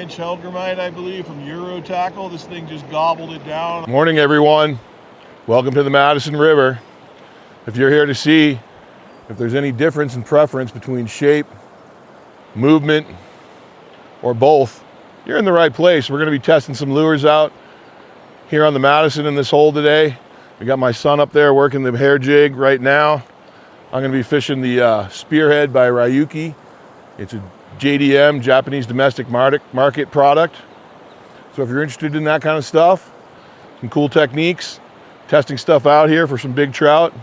inch Hellgrammite, I believe, from EuroTackle. This thing just gobbled it down. Morning, everyone. Welcome to the Madison River. If you're here to see if there's any difference in preference between shape, movement, or both, you're in the right place. We're going to be testing some lures out here on the Madison in this hole today. We got my son up there working the hair jig right now. I'm going to be fishing the Spearhead by Ryuki. It's a JDM, Japanese domestic market product. So if you're interested in that kind of stuff, some cool techniques, testing stuff out here for some big trout,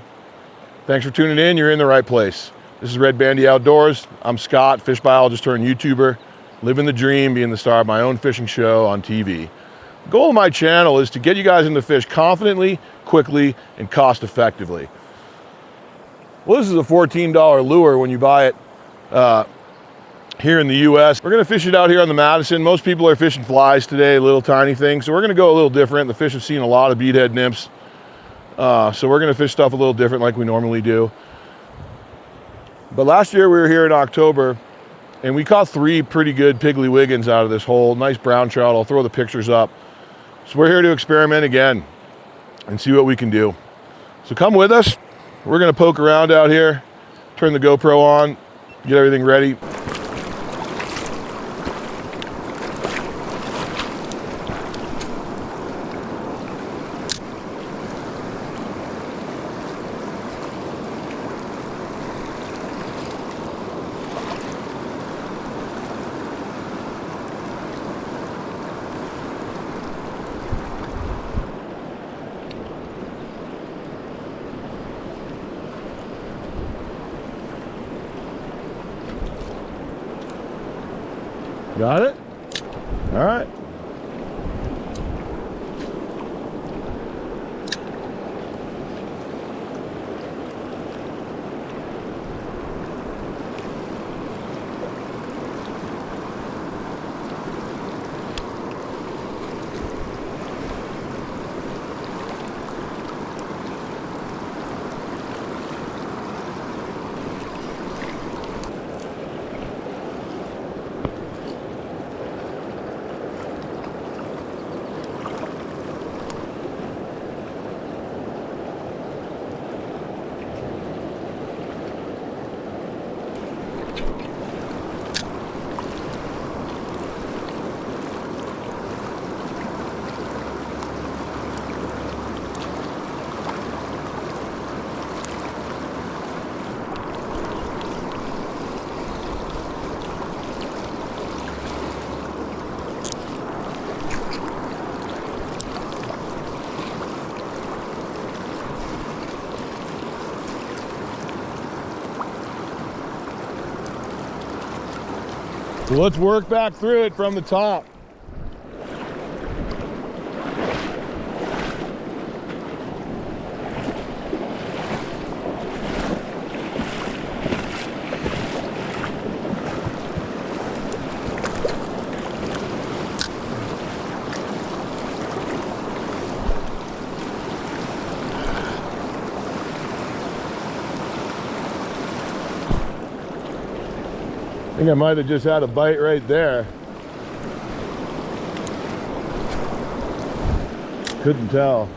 thanks for tuning in. You're in the right place. This is Red Bandy Outdoors. I'm Scott, fish biologist turned YouTuber, living the dream, being the star of my own fishing show on TV. The goal of my channel is to get you guys into fish confidently, quickly, and cost effectively. Well, this is a $14 lure when you buy it here in the US. We're gonna fish it out here on the Madison. Most people are fishing flies today, little tiny things. So we're gonna go a little different. The fish have seen a lot of beadhead nymphs. So we're gonna fish stuff a little different like we normally do. But last year we were here in October and we caught 3 pretty good Piggly Wiggins out of this hole. Nice brown trout. I'll throw the pictures up. So we're here to experiment again and see what we can do. So come with us. We're gonna poke around out here, turn the GoPro on, get everything ready. Got it? All right. So let's work back through it from the top. I think I might have just had a bite right there. Couldn't tell.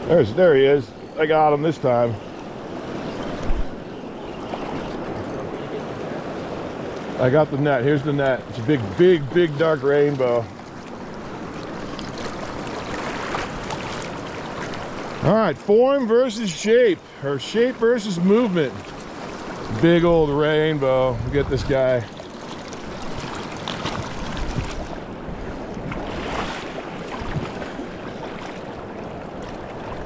There he is. I got him this time. I got the net. Here's the net. It's a big dark rainbow. All right, form versus shape, or shape versus movement. Big old rainbow. We'll get this guy.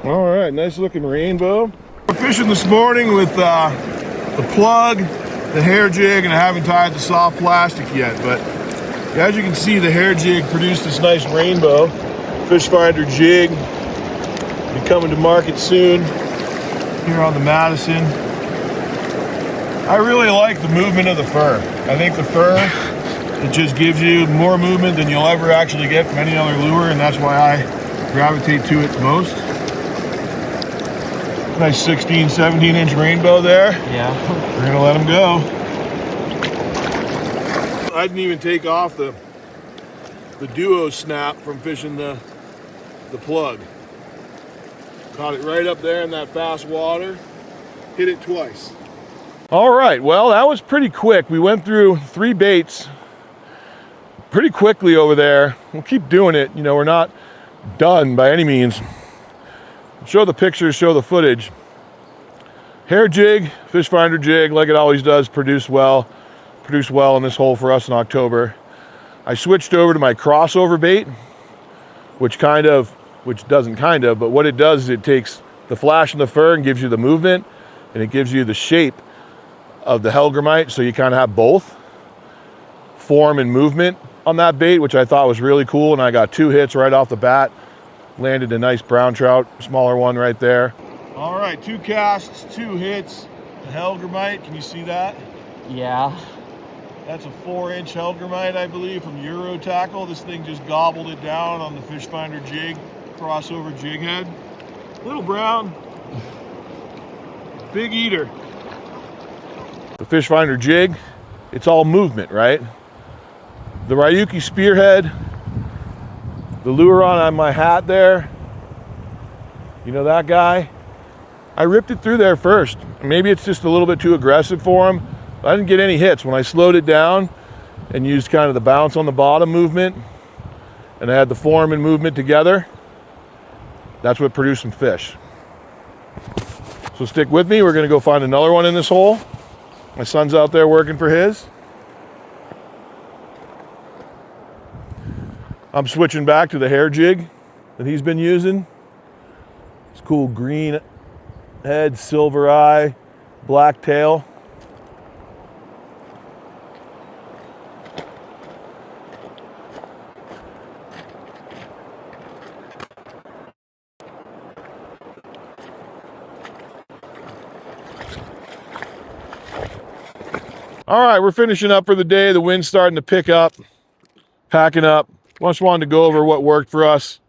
All right, nice looking rainbow. We're fishing this morning with the plug, the hair jig, and I haven't tied the soft plastic yet, but as you can see, the hair jig produced this nice rainbow. Fish Finder Jig. Be coming to market soon here on the Madison. I really like the movement of the fur. I think the fur, it just gives you more movement than you'll ever actually get from any other lure, and that's why I gravitate to it most. Nice 16, 17 inch rainbow there. Yeah. We're gonna let him go. I didn't even take off the duo snap from fishing the plug. Caught it right up there in that fast water. Hit it twice. All right, well, that was pretty quick. We went through 3 baits pretty quickly over there. We'll keep doing it. You know, we're not done by any means. Show the pictures, show the footage. Hair jig, Fish Finder jig, like it always does, produced well in this hole for us in October. I switched over to my crossover bait, but what it does is it takes the flash and the fur and gives you the movement, and it gives you the shape of the hellgrammite, so you kind of have both form and movement on that bait, which I thought was really cool. And I got 2 hits right off the bat. Landed a nice brown trout, smaller one right there. All right, 2 casts, 2 hits. The hellgrammite, can you see that? Yeah. That's a 4-inch hellgrammite, I believe, from EuroTackle. This thing just gobbled it down on the Fish Finder Jig, crossover jig head. Little brown, big eater. The Fish Finder jig, it's all movement, right? The Ryuki spearhead, the lure on my hat there, you know that guy? I ripped it through there first. Maybe it's just a little bit too aggressive for him. I didn't get any hits. When I slowed it down and used kind of the bounce on the bottom movement, and I had the form and movement together, that's what produced some fish. So stick with me. We're going to go find another one in this hole. My son's out there working for his. I'm switching back to the hair jig that he's been using. It's cool green head, silver eye, black tail. All right, we're finishing up for the day. The wind's starting to pick up, packing up. Just wanted to go over what worked for us.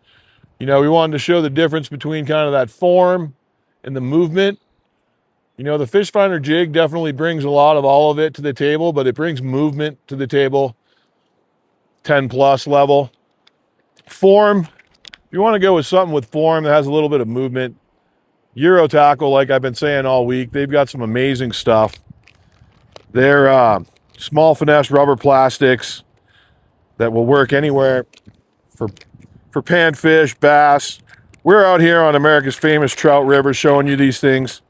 You know, we wanted to show the difference between kind of that form and the movement. You know, the Fish Finder jig definitely brings a lot of all of it to the table, but it brings movement to the table, 10 plus level. Form, if you want to go with something with form that has a little bit of movement, EuroTackle, like I've been saying all week, they've got some amazing stuff. They're small finesse rubber plastics that will work anywhere for panfish, bass. We're out here on America's famous trout river showing you these things.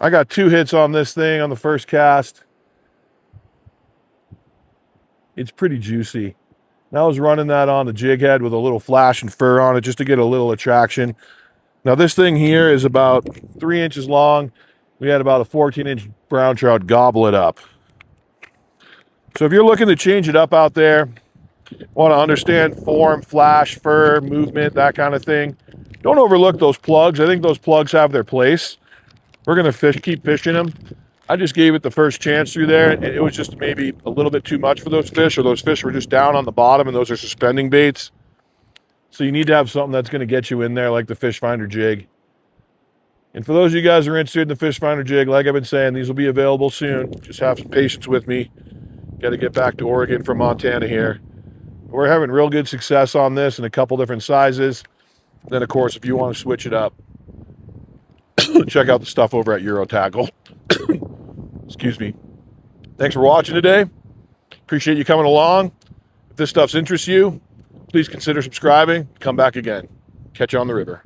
I got 2 hits on this thing on the first cast. It's pretty juicy. And I was running that on the jig head with a little flash and fur on it just to get a little attraction. Now this thing here is about 3 inches long. We had about a 14-inch brown trout gobble it up. So if you're looking to change it up out there, want to understand form, flash, fur, movement, that kind of thing, don't overlook those plugs. I think those plugs have their place. We're going to keep fishing them. I just gave it the first chance through there, and it was just maybe a little bit too much for those fish, or those fish were just down on the bottom, and those are suspending baits. So you need to have something that's going to get you in there, like the Fish Finder jig. And for those of you guys who are interested in the Fish Finder jig, like I've been saying, these will be available soon. Just have some patience with me. Got to get back to Oregon from Montana here. We're having real good success on this in a couple different sizes. Then, of course, if you want to switch it up, check out the stuff over at EuroTackle. Excuse me. Thanks for watching today. Appreciate you coming along. If this stuff's interests you, please consider subscribing. Come back again. Catch you on the river.